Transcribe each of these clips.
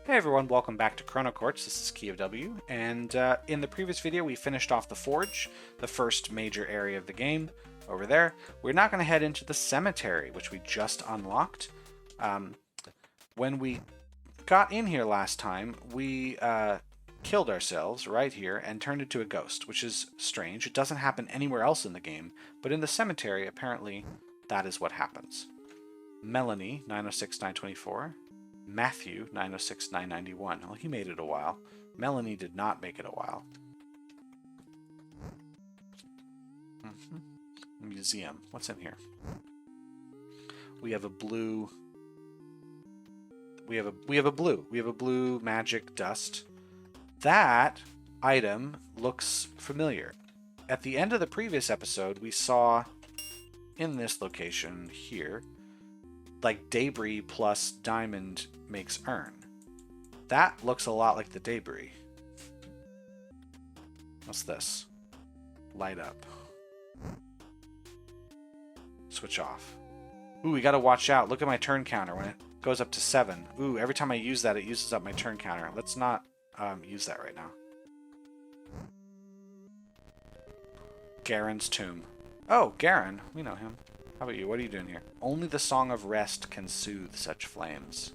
Hey everyone, welcome back to Chronoquartz. This is Key of W, and in the previous video we finished off the Forge, the first major area of the game, over there. We're now going to head into the cemetery, which we just unlocked. When we got in here last time, we killed ourselves right here and turned into a ghost, which is strange. It doesn't happen anywhere else in the game, but in the cemetery, apparently, that is what happens. Melanie, 906-924. Matthew, 906-991. Well, he made it a while. Melanie did not make it a while. Museum. What's in here? We have a blue... We have a blue magic dust. That item looks familiar. At the end of the previous episode, we saw in this location here, like debris plus diamond makes urn. That looks a lot like the debris. What's this? Light up. Switch off. Ooh, we gotta watch out. Look at my turn counter when it goes up to 7. Ooh, every time I use that, it uses up my turn counter. Let's not use that right now. Garen's tomb. Oh, Garen. We know him. How about you? What are you doing here? Only the Song of Rest can soothe such flames.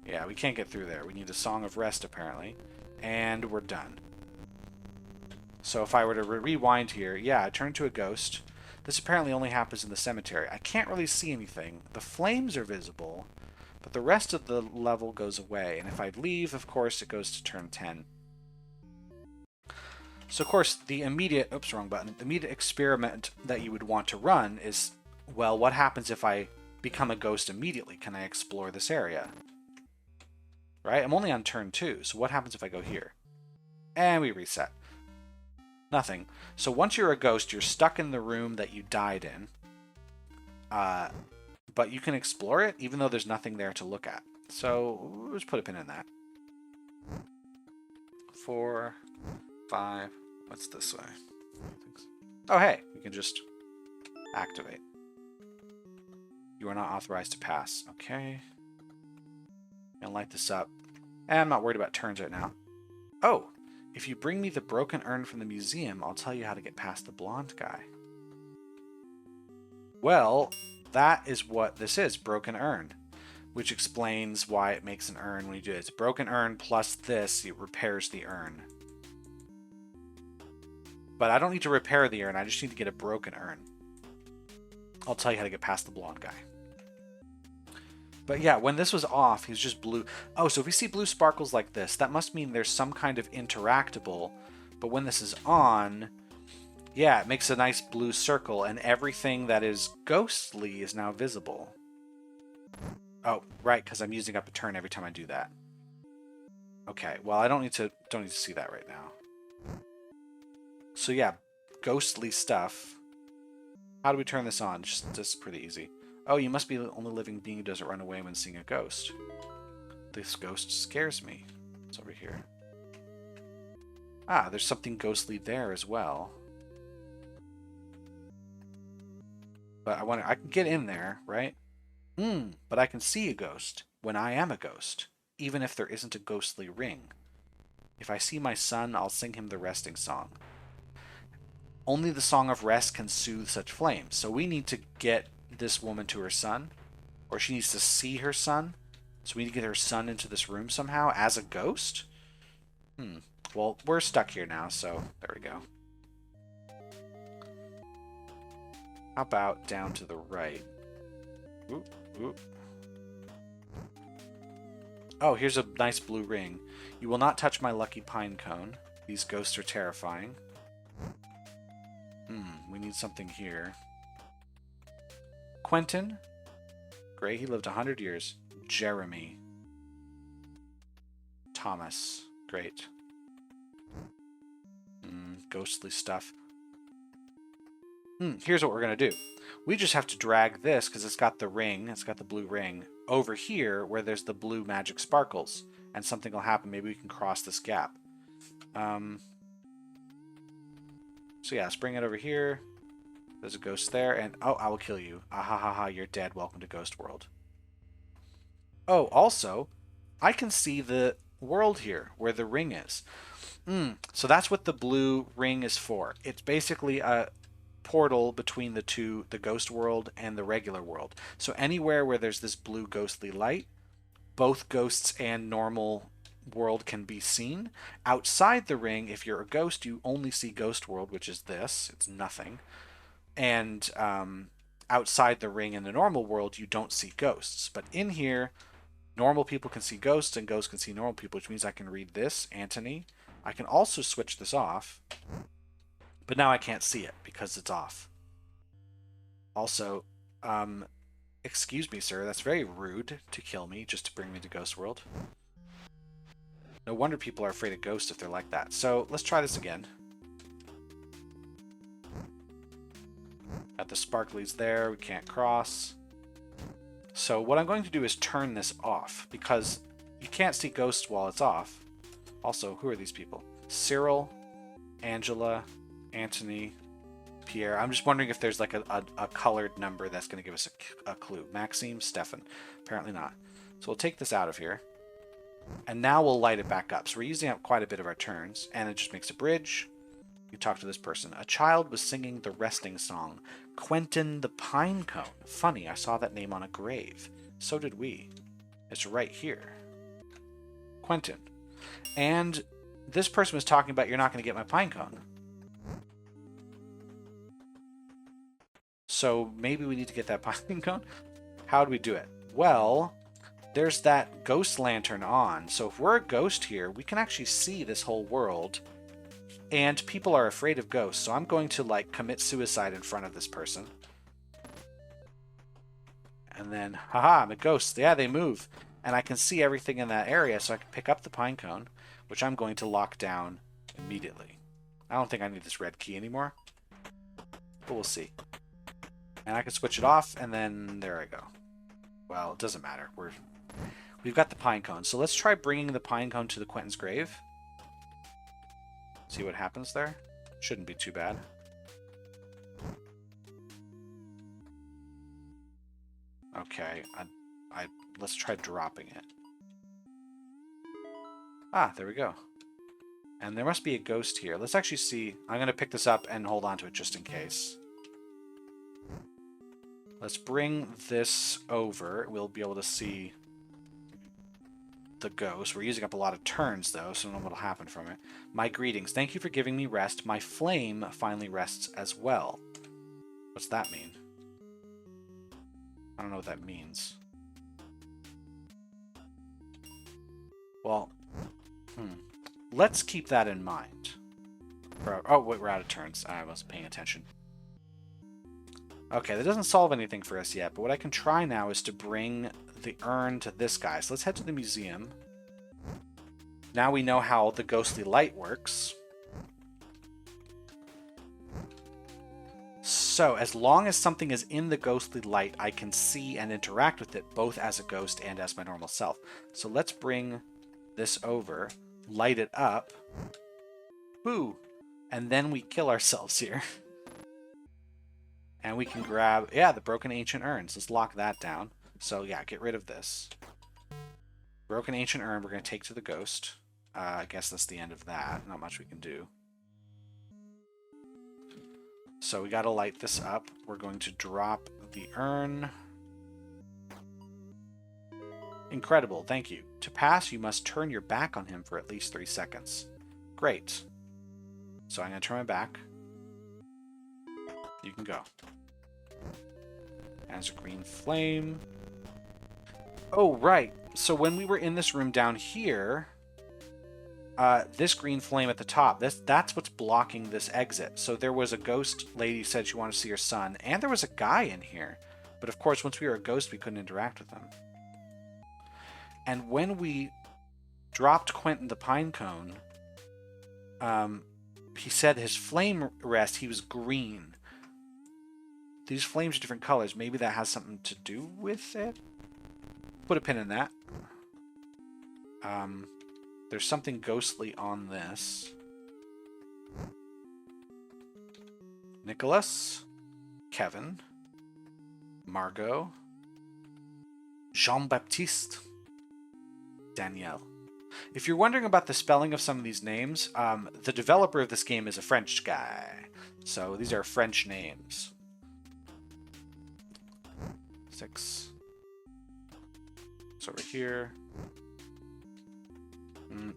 Yeah, we can't get through there. We need a Song of Rest, apparently. And we're done. So if I were to rewind here, yeah, I turn into a ghost. This apparently only happens in the cemetery. I can't really see anything. The flames are visible, but the rest of the level goes away. And if I leave, of course, it goes to turn 10. So, of course, the immediate... Oops, wrong button. The immediate experiment that you would want to run is... Well, what happens if I become a ghost immediately? Can I explore this area? Right? I'm only on turn 2, so what happens if I go here? And we reset. Nothing. So once you're a ghost, you're stuck in the room that you died in. But you can explore it, even though there's nothing there to look at. So let's put a pin in that. 4, 5... What's this way? Oh, hey, we can just activate. You are not authorized to pass. Okay. Gonna light this up. And I'm not worried about turns right now. Oh, if you bring me the broken urn from the museum, I'll tell you how to get past the blonde guy. Well, that is what this is, broken urn. Which explains why it makes an urn when you do it. It's broken urn plus this, it repairs the urn. But I don't need to repair the urn, I just need to get a broken urn. I'll tell you how to get past the blonde guy. But yeah, when this was off, he was just blue. Oh, so if we see blue sparkles like this, that must mean there's some kind of interactable. But when this is on, yeah, it makes a nice blue circle, and everything that is ghostly is now visible. Oh, right, because I'm using up a turn every time I do that. Okay, well, I don't need to see that right now. So yeah, ghostly stuff. How do we turn this on? Just pretty easy. Oh, you must be the only living being who doesn't run away when seeing a ghost. This ghost scares me. It's over here. Ah, there's something ghostly there as well. But I can get in there, right? But I can see a ghost when I am a ghost, even if there isn't a ghostly ring. If I see my son, I'll sing him the resting song. Only the Song of Rest can soothe such flames. So we need to get this woman to her son, or she needs to see her son. So we need to get her son into this room somehow as a ghost? Well, we're stuck here now, so there we go. How about down to the right? Oop, oop. Oh, here's a nice blue ring. You will not touch my lucky pine cone. These ghosts are terrifying. We need something here. Quentin. Great, he lived 100 years. Jeremy. Thomas. Great. Ghostly stuff. Here's what we're going to do. We just have to drag this, because it's got the ring, it's got the blue ring, over here where there's the blue magic sparkles. And something will happen. Maybe we can cross this gap. So yeah, let's bring it over here. There's a ghost there, and oh, I will kill you. Ah ha ha ha, you're dead. Welcome to Ghost World. Oh, also, I can see the world here where the ring is. So that's what the blue ring is for. It's basically a portal between the two, the ghost world and the regular world. So anywhere where there's this blue ghostly light, both ghosts and normal world can be seen. Outside the ring, if you're a ghost, you only see ghost world, which is this. It's nothing. And outside the ring in the normal world, you don't see ghosts. But in here, normal people can see ghosts and ghosts can see normal people, which means I can read this, Antony. I can also switch this off, but now I can't see it because it's off. Also, excuse me, sir, that's very rude to kill me just to bring me to Ghost World. No wonder people are afraid of ghosts if they're like that. So let's try this again. Got the sparklies there, we can't cross. So what I'm going to do is turn this off because you can't see ghosts while it's off. Also, who are these people? Cyril, Angela, Antony, Pierre. I'm just wondering if there's like a colored number that's going to give us a clue. Maxime, Stefan. Apparently not. So we'll take this out of here. And now we'll light it back up. So we're using up quite a bit of our turns. And it just makes a bridge. You talk to this person. A child was singing the resting song. Quentin the Pinecone. Funny, I saw that name on a grave. So did we. It's right here. Quentin. And this person was talking about you're not going to get my pinecone. So maybe we need to get that pinecone. How do we do it? Well, there's that ghost lantern on. So if we're a ghost here, we can actually see this whole world. And people are afraid of ghosts. So I'm going to like commit suicide in front of this person. And then, haha, I'm a ghost. Yeah, they move. And I can see everything in that area, so I can pick up the pinecone, which I'm going to lock down immediately. I don't think I need this red key anymore, but we'll see. And I can switch it off, and then there I go. Well, it doesn't matter. We've got the pinecone. So let's try bringing the pinecone to the Quentin's grave. See what happens there. Shouldn't be too bad. Okay, let's try dropping it. Ah, there we go. And there must be a ghost here. Let's actually see. I'm going to pick this up and hold on to it just in case. Let's bring this over. We'll be able to see the ghost. We're using up a lot of turns, though, so I don't know what will happen from it. My greetings. Thank you for giving me rest. My flame finally rests as well. What's that mean? I don't know what that means. Well, let's keep that in mind. Oh, wait, we're out of turns. I wasn't paying attention. Okay, that doesn't solve anything for us yet, but what I can try now is to bring the urn to this guy. So let's head to the museum. Now we know how the ghostly light works. So, as long as something is in the ghostly light, I can see and interact with it, both as a ghost and as my normal self. So let's bring this over, light it up, woo, and then we kill ourselves here. And we can grab, yeah, the broken ancient urns. Let's lock that down. So yeah, get rid of this. Broken ancient urn we're going to take to the ghost. I guess that's the end of that. Not much we can do. So we got to light this up. We're going to drop the urn. Incredible, thank you. To pass, you must turn your back on him for at least 3 seconds. Great. So I'm going to turn my back. You can go. As a green flame. Oh, right. So when we were in this room down here, this green flame at the top, that's what's blocking this exit. So there was a ghost lady who said she wanted to see her son, and there was a guy in here. But of course, once we were a ghost, we couldn't interact with him. And when we dropped Quentin the Pinecone, he said his flame rest, he was green. These flames are different colors. Maybe that has something to do with it? Put a pin in that. There's something ghostly on this. Nicholas, Kevin, Margot, Jean-Baptiste, Danielle. If you're wondering about the spelling of some of these names, the developer of this game is a French guy. So these are French names. 6. It's over here.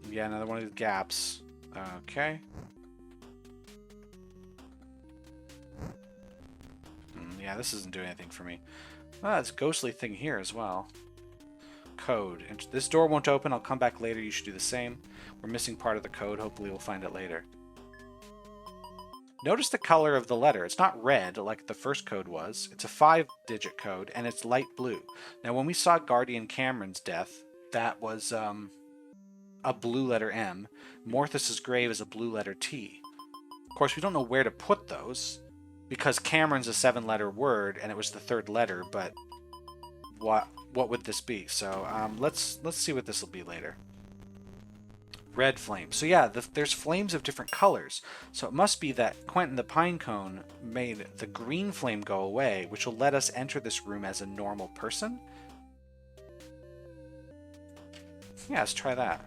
Yeah, another one of these gaps. Okay. Yeah, this isn't doing anything for me. Ah, this ghostly thing here as well. Code. And this door won't open. I'll come back later. You should do the same. We're missing part of the code. Hopefully we'll find it later. Notice the color of the letter. It's not red like the first code was. It's a 5-digit code, and it's light blue. Now, when we saw Guardian Cameron's death, that was a blue letter M. Morthus's grave is a blue letter T. Of course, we don't know where to put those, because Cameron's a 7-letter word, and it was the 3rd letter, but what would this be? So let's see what this will be later. Red flame. So yeah, there's flames of different colors. So it must be that Quentin the Pinecone made the green flame go away, which will let us enter this room as a normal person. Yeah, let's try that.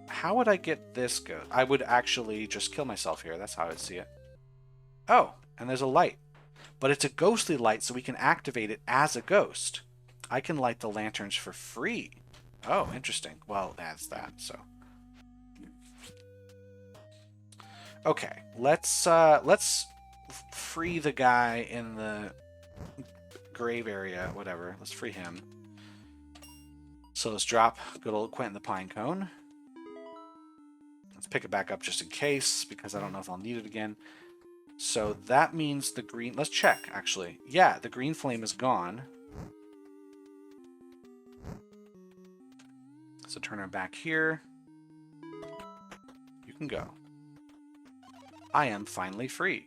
How would I get this go? I would actually just kill myself here. That's how I would see it. Oh, and there's a light. But it's a ghostly light, so we can activate it as a ghost. I can light the lanterns for free. Oh, interesting. Well, that's that, so... Okay, let's free the guy in the grave area, whatever. Let's free him. So let's drop good old Quentin the Pinecone. Let's pick it back up just in case, because I don't know if I'll need it again. So that means the green... Let's check, actually. Yeah, the green flame is gone. So turn her back here. You can go. I am finally free.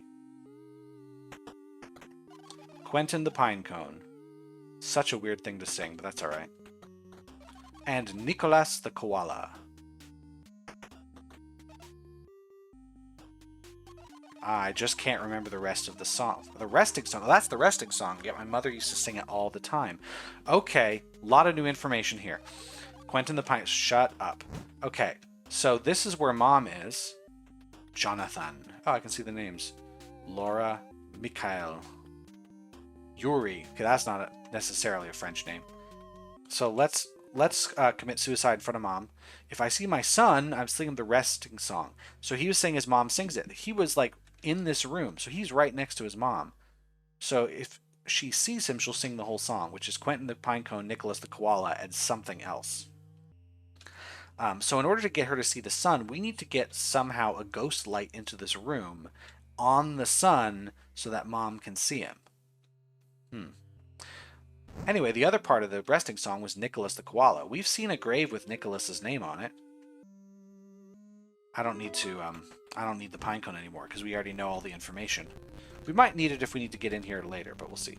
Quentin the Pinecone. Such a weird thing to sing, but that's alright. And Nicholas the Koala. I just can't remember the rest of the song. The resting song. That's the resting song. Yeah, my mother used to sing it all the time. Okay, a lot of new information here. Quentin the Pinecone. Shut up. Okay, so this is where Mom is. Jonathan. Oh, I can see the names. Laura, Mikhail, Yuri. Okay, that's not necessarily a French name. So let's commit suicide in front of Mom. If I see my son, I'm singing the resting song. So he was saying his mom sings it. He was like in this room, so he's right next to his mom. So if she sees him, she'll sing the whole song, which is Quentin the Pinecone, Nicholas the Koala, and something else. So in order to get her to see the sun, we need to get somehow a ghost light into this room on the sun so that Mom can see him. Anyway, the other part of the resting song was Nicholas the Koala. We've seen a grave with Nicholas's name on it. I don't need the Pinecone anymore because we already know all the information. We might need it if we need to get in here later, but we'll see.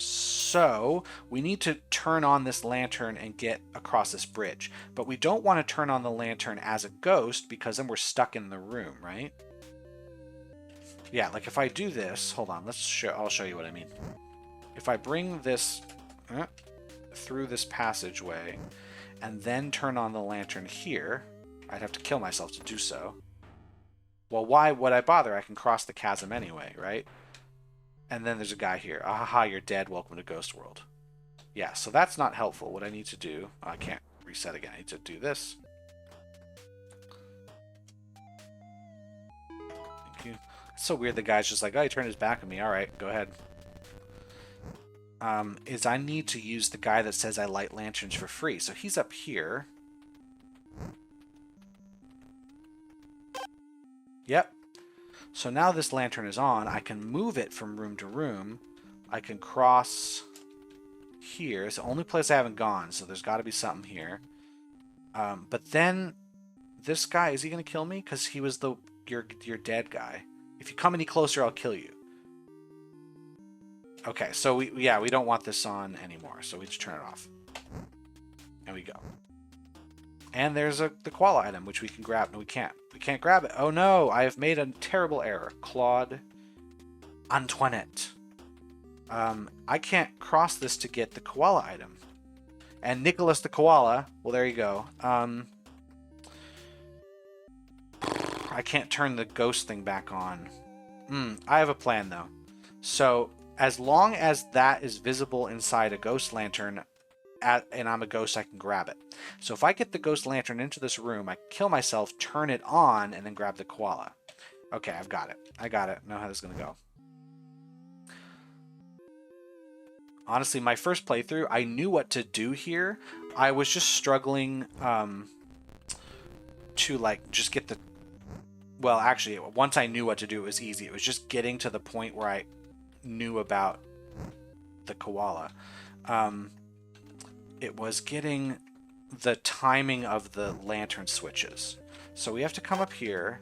So we need to turn on this lantern and get across this bridge. But we don't want to turn on the lantern as a ghost because then we're stuck in the room, right? Yeah, like if I do this, hold on, I'll show you what I mean. If I bring this through this passageway and then turn on the lantern here, I'd have to kill myself to do so. Well, why would I bother? I can cross the chasm anyway, right? And then there's a guy here. Ahaha, you're dead. Welcome to Ghost World. Yeah, so that's not helpful. What I need to do... I can't reset again. I need to do this. Thank you. It's so weird the guy's just like, oh, he turned his back on me. Alright, go ahead. Is I need to use the guy that says I light lanterns for free. So he's up here. Yep. So now this lantern is on. I can move it from room to room. I can cross here. It's the only place I haven't gone, so there's got to be something here. But then this guy, is he going to kill me? Because he was your dead guy. If you come any closer, I'll kill you. Okay, so we don't want this on anymore, so we just turn it off. And we go. And there's the koala item, which we can grab. No, we can't. We can't grab it. Oh no, I have made a terrible error. Claude Antoinette. I can't cross this to get the koala item. And Nicholas the koala. Well, there you go. I can't turn the ghost thing back on. I have a plan, though. So, as long as that is visible inside a ghost lantern, and I'm a ghost, I can grab it. So if I get the ghost lantern into this room, I kill myself, turn it on, and then grab the koala. Okay, I've got it. I got it. I know how this is going to go. Honestly, my first playthrough, I knew what to do here. I was just struggling to, like, just get the... Well, actually, once I knew what to do, it was easy. It was just getting to the point where I knew about the koala. It was getting the timing of the lantern switches. So we have to come up here,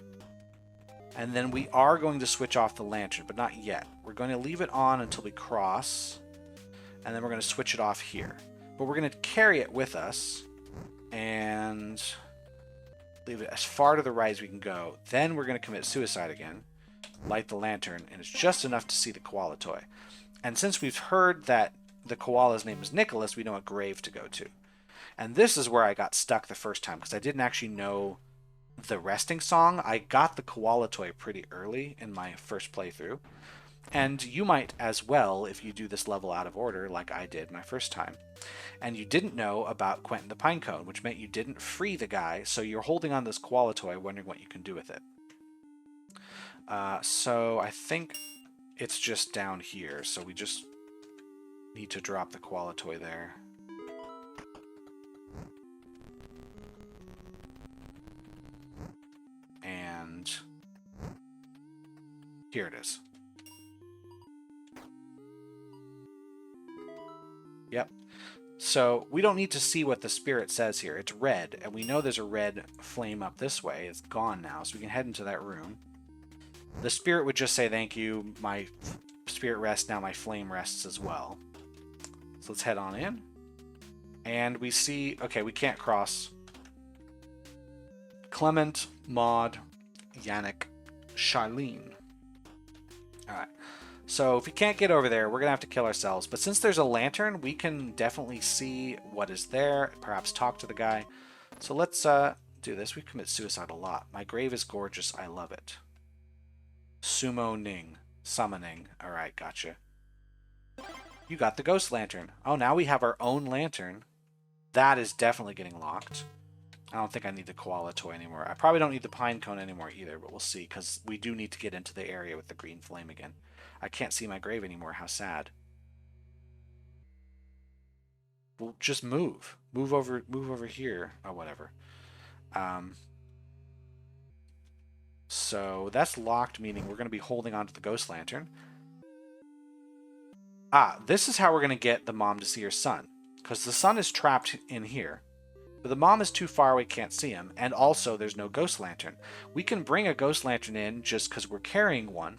and then we are going to switch off the lantern, but not yet. We're going to leave it on until we cross, and then we're going to switch it off here. But we're going to carry it with us, and leave it as far to the right as we can go. Then we're going to commit suicide again, light the lantern, and it's just enough to see the koala toy. And since we've heard that the koala's name is Nicholas, we know what grave to go to. And this is where I got stuck the first time, because I didn't actually know the resting song. I got the koala toy pretty early in my first playthrough. And you might as well if you do this level out of order like I did my first time. And you didn't know about Quentin the Pinecone, which meant you didn't free the guy, so you're holding on this koala toy wondering what you can do with it. So I think it's just down here, so we just need to drop the koala toy there. And here it is. Yep. So we don't need to see what the spirit says here. It's red, and we know there's a red flame up this way. It's gone now, so we can head into that room. The spirit would just say, thank you, my spirit rests, now my flame rests as well. So let's head on in. And we see, okay, we can't cross. Clement, Maud, Yannick, Charlene. Alright. So if we can't get over there, we're going to have to kill ourselves. But since there's a lantern, we can definitely see what is there, perhaps talk to the guy. So let's do this. We commit suicide a lot. My grave is gorgeous. I love it. Sumo Ning. Summoning. Alright, gotcha. You got the ghost lantern. Oh, now we have our own lantern. That is definitely getting locked. I don't think I need the koala toy anymore. I probably don't need the pine cone anymore either, but we'll see, because we do need to get into the area with the green flame again. I can't see my grave anymore. How sad. Well, just move. Move over here. Oh, whatever. So that's locked, meaning we're going to be holding on to the ghost lantern. Ah, this is how we're going to get the mom to see her son, because the son is trapped in here. But the mom is too far away, can't see him, and also there's no ghost lantern. We can bring a ghost lantern in just because we're carrying one.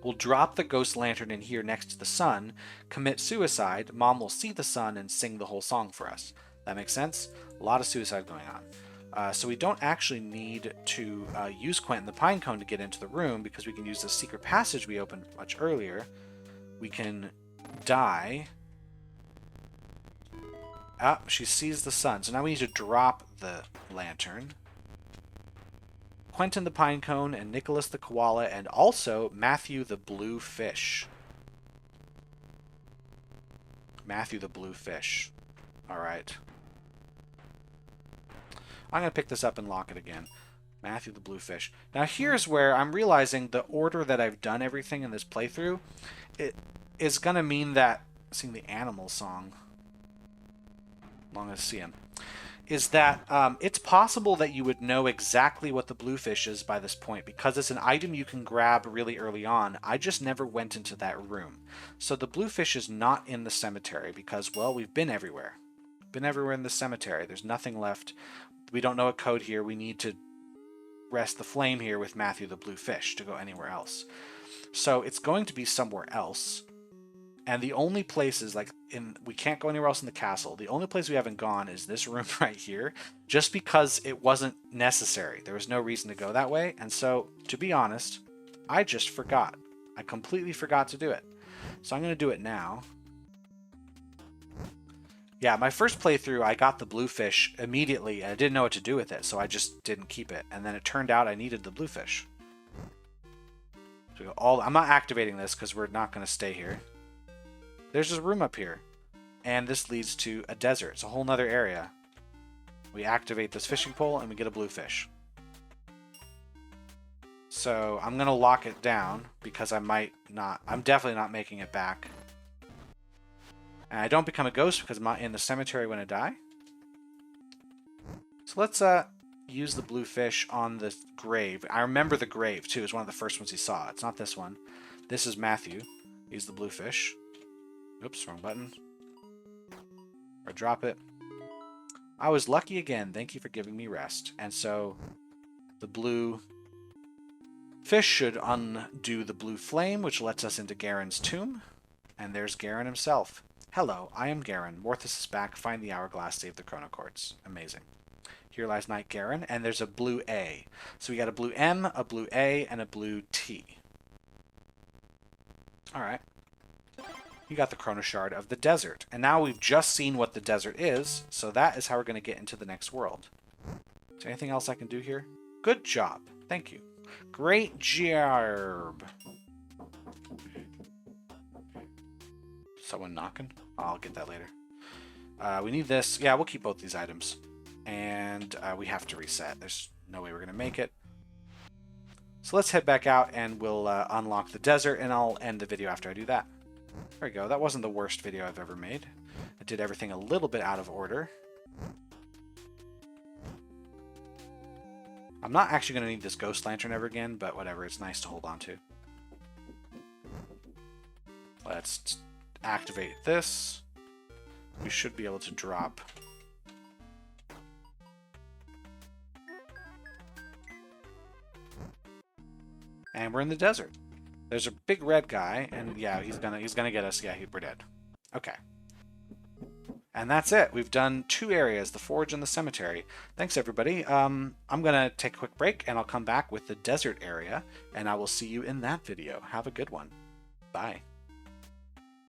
We'll drop the ghost lantern in here next to the sun, commit suicide, mom will see the sun and sing the whole song for us. That makes sense? A lot of suicide going on. So we don't actually need to use Quentin the Pinecone to get into the room, because we can use the secret passage we opened much earlier. We can die. Ah, she sees the sun. So now we need to drop the lantern. Quentin the Pinecone and Nicholas the Koala, and also Matthew the Blue Fish. Matthew the Blue Fish. Alright. I'm going to pick this up and lock it again. Matthew the Blue Fish. Now here's where I'm realizing the order that I've done everything in this playthrough, it is going to mean that, sing the animal song, long as I see him, is that it's possible that you would know exactly what the bluefish is by this point, because it's an item you can grab really early on. I just never went into that room. So the bluefish is not in the cemetery because, well, we've been everywhere. Been everywhere in the cemetery. There's nothing left. We don't know a code here. We need to rest the flame here with Matthew the Bluefish to go anywhere else. So it's going to be somewhere else. And the only places, like, we can't go anywhere else in the castle. The only place we haven't gone is this room right here, just because it wasn't necessary. There was no reason to go that way. And so, to be honest, I just forgot. I completely forgot to do it. So I'm going to do it now. Yeah, my first playthrough, I got the bluefish immediately, and I didn't know what to do with it, so I just didn't keep it. And then it turned out I needed the bluefish. So I'm not activating this because we're not going to stay here. There's this room up here, and this leads to a desert. It's a whole nother area. We activate this fishing pole, and we get a bluefish. So I'm going to lock it down because I might not. I'm definitely not making it back. And I don't become a ghost because I'm not in the cemetery when I die. So let's use the blue fish on the grave. I remember the grave, too. It's one of the first ones he saw. It's not this one. This is Matthew. He's the blue fish. Oops, wrong button. Or drop it. I was lucky again. Thank you for giving me rest. And so the blue fish should undo the blue flame, which lets us into Garen's tomb. And there's Garen himself. Hello, I am Garen. Morthus is back. Find the hourglass, save the Chronoquartz. Amazing. Here lies Knight Garen, and there's a blue A. So we got a blue M, a blue A, and a blue T. Alright. You got the Chrono Shard of the desert. And now we've just seen what the desert is, so that is how we're going to get into the next world. Is there anything else I can do here? Good job. Thank you. Great job. Someone knocking? I'll get that later. We need this. Yeah, we'll keep both these items. And we have to reset. There's no way we're going to make it. So let's head back out and we'll unlock the desert, and I'll end the video after I do that. There we go. That wasn't the worst video I've ever made. I did everything a little bit out of order. I'm not actually going to need this ghost lantern ever again, but whatever. It's nice to hold on to. Let's activate this. We should be able to drop. And we're in the desert. There's a big red guy, and yeah, he's gonna get us. Yeah, we're dead. Okay. And that's it. We've done 2 areas, the forge and the cemetery. Thanks, everybody. I'm gonna take a quick break, and I'll come back with the desert area, and I will see you in that video. Have a good one. Bye.